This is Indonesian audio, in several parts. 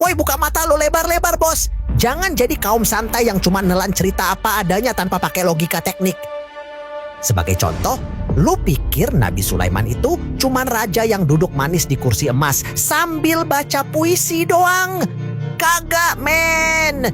Woi, buka mata lo lebar-lebar, bos. Jangan jadi kaum santai yang cuma nelan cerita apa adanya tanpa pakai logika teknik. Sebagai contoh, lu pikir Nabi Sulaiman itu cuma raja yang duduk manis di kursi emas sambil baca puisi doang? Kagak, men.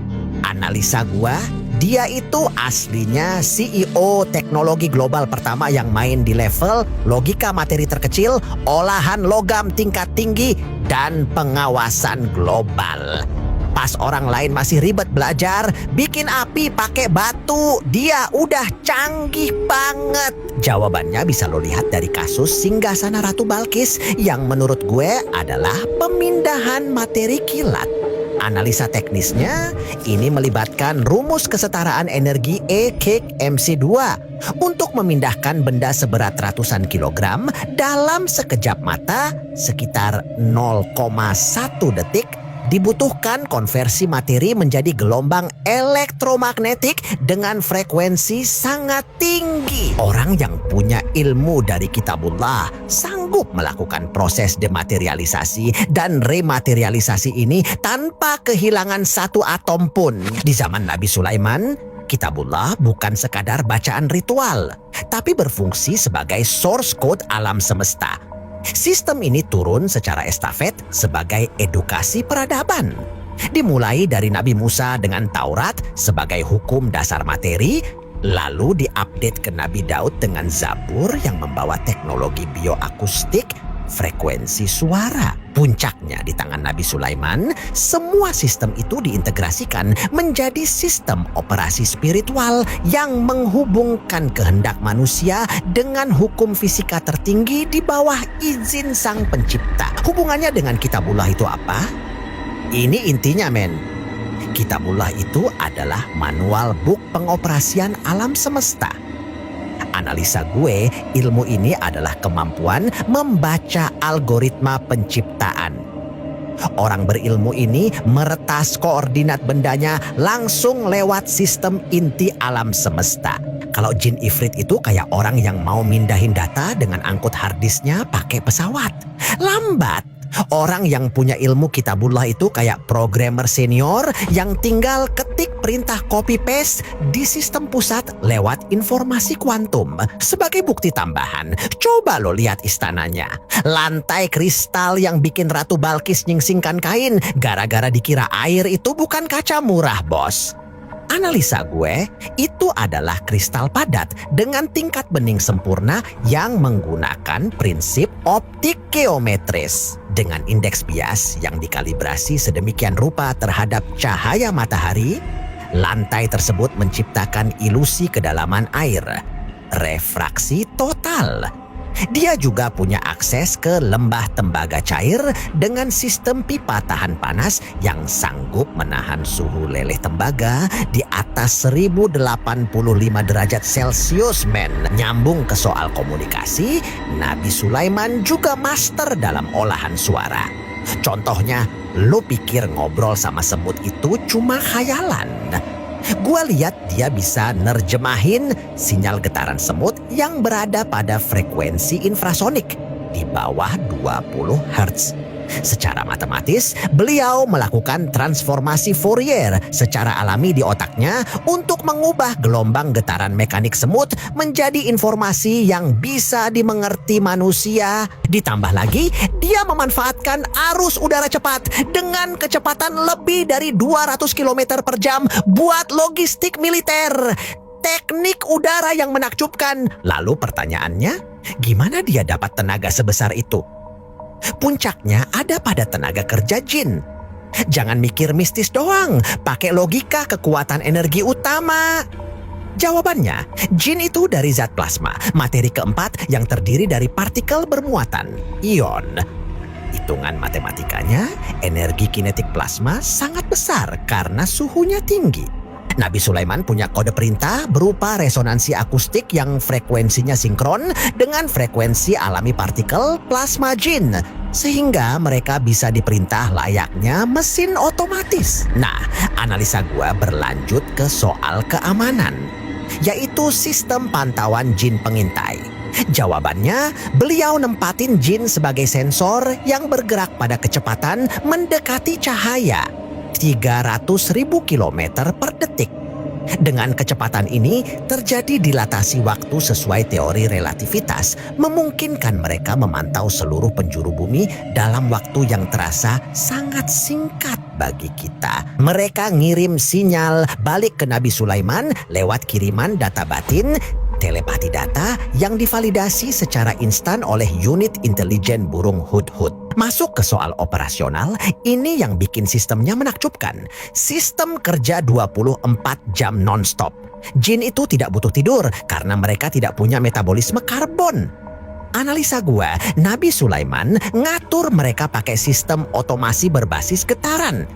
Analisa gua, dia itu aslinya CEO teknologi global pertama yang main di level logika materi terkecil, olahan logam tingkat tinggi, dan pengawasan global. Pas orang lain masih ribet belajar bikin api pakai batu, dia udah canggih banget. Jawabannya bisa lo lihat dari kasus Singgasana Ratu Balkis yang menurut gue adalah pemindahan materi kilat. Analisa teknisnya ini melibatkan rumus kesetaraan energi E-KIC-MC2 untuk memindahkan benda seberat ratusan kilogram dalam sekejap mata sekitar 0,1 detik. Dibutuhkan konversi materi menjadi gelombang elektromagnetik dengan frekuensi sangat tinggi. Orang yang punya ilmu dari Kitabullah sanggup melakukan proses dematerialisasi dan rematerialisasi ini tanpa kehilangan satu atom pun. Di zaman Nabi Sulaiman, Kitabullah bukan sekadar bacaan ritual, tapi berfungsi sebagai source code alam semesta. Sistem ini turun secara estafet sebagai edukasi peradaban. Dimulai dari Nabi Musa dengan Taurat sebagai hukum dasar materi, lalu diupdate ke Nabi Daud dengan Zabur yang membawa teknologi bioakustik, frekuensi suara. Puncaknya di tangan Nabi Sulaiman, semua sistem itu diintegrasikan menjadi sistem operasi spiritual yang menghubungkan kehendak manusia dengan hukum fisika tertinggi di bawah izin sang pencipta. Hubungannya dengan Kitabullah itu apa? Ini intinya, men. Kitabullah itu adalah manual book pengoperasian alam semesta. Analisa gue, ilmu ini adalah kemampuan membaca algoritma penciptaan. Orang berilmu ini meretas koordinat bendanya langsung lewat sistem inti alam semesta. Kalau jin ifrit itu kayak orang yang mau mindahin data dengan angkut harddisknya pakai pesawat. Lambat. Orang yang punya ilmu Kitabullah itu kayak programmer senior yang tinggal ketik perintah copy paste di sistem pusat lewat informasi kuantum. Sebagai bukti tambahan, coba lo lihat istananya. Lantai kristal yang bikin Ratu Balkis nyingsingkan kain gara-gara dikira air itu bukan kaca murah, bos. Analisa gue, itu adalah kristal padat dengan tingkat bening sempurna yang menggunakan prinsip optik geometris. Dengan indeks bias yang dikalibrasi sedemikian rupa terhadap cahaya matahari, lantai tersebut menciptakan ilusi kedalaman air. Refraksi total. Dia juga punya akses ke lembah tembaga cair dengan sistem pipa tahan panas yang sanggup menahan suhu leleh tembaga di atas 1085 derajat Celcius, men. Nyambung ke soal komunikasi, Nabi Sulaiman juga master dalam olahan suara. Contohnya, lo pikir ngobrol sama semut itu cuma khayalan? Gua lihat dia bisa nerjemahin sinyal getaran semut yang berada pada frekuensi infrasonik di bawah 20 Hz. Secara matematis, beliau melakukan transformasi Fourier secara alami di otaknya untuk mengubah gelombang getaran mekanik semut menjadi informasi yang bisa dimengerti manusia. Ditambah lagi, dia memanfaatkan arus udara cepat dengan kecepatan lebih dari 200 km per jam buat logistik militer. Teknik udara yang menakjubkan. Lalu pertanyaannya, gimana dia dapat tenaga sebesar itu? Puncaknya ada pada tenaga kerja jin. Jangan mikir mistis doang, pakai logika kekuatan energi utama. Jawabannya, jin itu dari zat plasma, materi keempat yang terdiri dari partikel bermuatan, ion. Hitungan matematikanya, energi kinetik plasma sangat besar karena suhunya tinggi. Nabi Sulaiman punya kode perintah berupa resonansi akustik yang frekuensinya sinkron dengan frekuensi alami partikel plasma jin, sehingga mereka bisa diperintah layaknya mesin otomatis. Nah, analisa gua berlanjut ke soal keamanan, yaitu sistem pantauan jin pengintai. Jawabannya, beliau nempatin jin sebagai sensor yang bergerak pada kecepatan mendekati cahaya 300.000 kilometer per detik. Dengan kecepatan ini, terjadi dilatasi waktu sesuai teori relativitas, memungkinkan mereka memantau seluruh penjuru bumi dalam waktu yang terasa sangat singkat bagi kita. Mereka ngirim sinyal balik ke Nabi Sulaiman lewat kiriman data batin, telepati data yang divalidasi secara instan oleh unit intelijen burung hudhud. Masuk ke soal operasional, ini yang bikin sistemnya menakjubkan. Sistem kerja 24 jam non-stop. Jin itu tidak butuh tidur karena mereka tidak punya metabolisme karbon. Analisa gua, Nabi Sulaiman ngatur mereka pakai sistem otomasi berbasis getaran.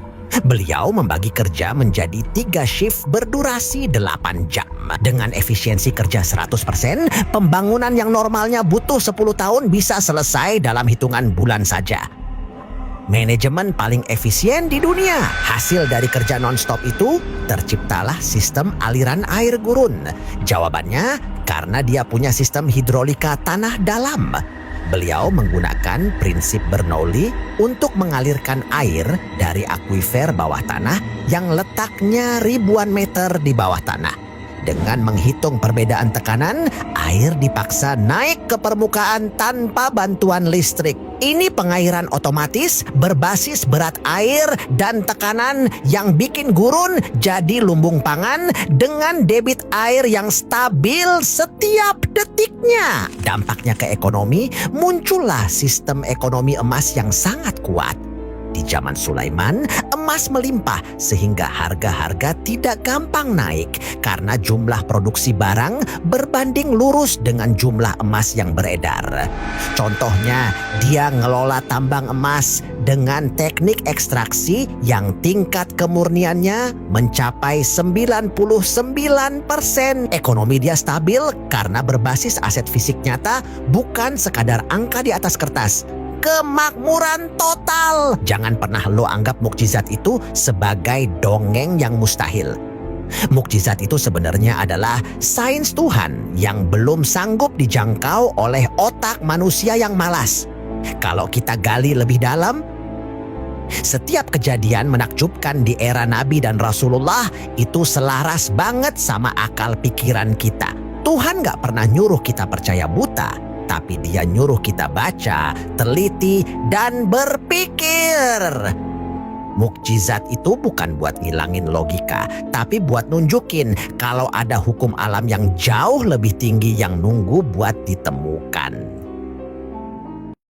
Beliau membagi kerja menjadi 3 shift berdurasi 8 jam. Dengan efisiensi kerja 100%, pembangunan yang normalnya butuh 10 tahun bisa selesai dalam hitungan bulan saja. Manajemen paling efisien di dunia. Hasil dari kerja non-stop itu, terciptalah sistem aliran air gurun. Jawabannya, karena dia punya sistem hidrolika tanah dalam. Beliau menggunakan prinsip Bernoulli untuk mengalirkan air dari akuifer bawah tanah yang letaknya ribuan meter di bawah tanah. Dengan menghitung perbedaan tekanan, air dipaksa naik ke permukaan tanpa bantuan listrik. Ini pengairan otomatis berbasis berat air dan tekanan yang bikin gurun jadi lumbung pangan dengan debit air yang stabil setiap detiknya. Dampaknya ke ekonomi, muncullah sistem ekonomi emas yang sangat kuat. Di zaman Sulaiman, emas melimpah sehingga harga-harga tidak gampang naik karena jumlah produksi barang berbanding lurus dengan jumlah emas yang beredar. Contohnya, dia ngelola tambang emas dengan teknik ekstraksi yang tingkat kemurniannya mencapai 99%. Ekonomi dia stabil karena berbasis aset fisik nyata, bukan sekadar angka di atas kertas. Kemakmuran total. Jangan pernah lo anggap mukjizat itu sebagai dongeng yang mustahil. Mukjizat itu sebenarnya adalah sains Tuhan yang belum sanggup dijangkau oleh otak manusia yang malas. Kalau kita gali lebih dalam, setiap kejadian menakjubkan di era Nabi dan Rasulullah itu selaras banget sama akal pikiran kita. Tuhan gak pernah nyuruh kita percaya buta, tapi dia nyuruh kita baca, teliti, dan berpikir. Mukjizat itu bukan buat ngilangin logika, tapi buat nunjukin kalau ada hukum alam yang jauh lebih tinggi yang nunggu buat ditemukan.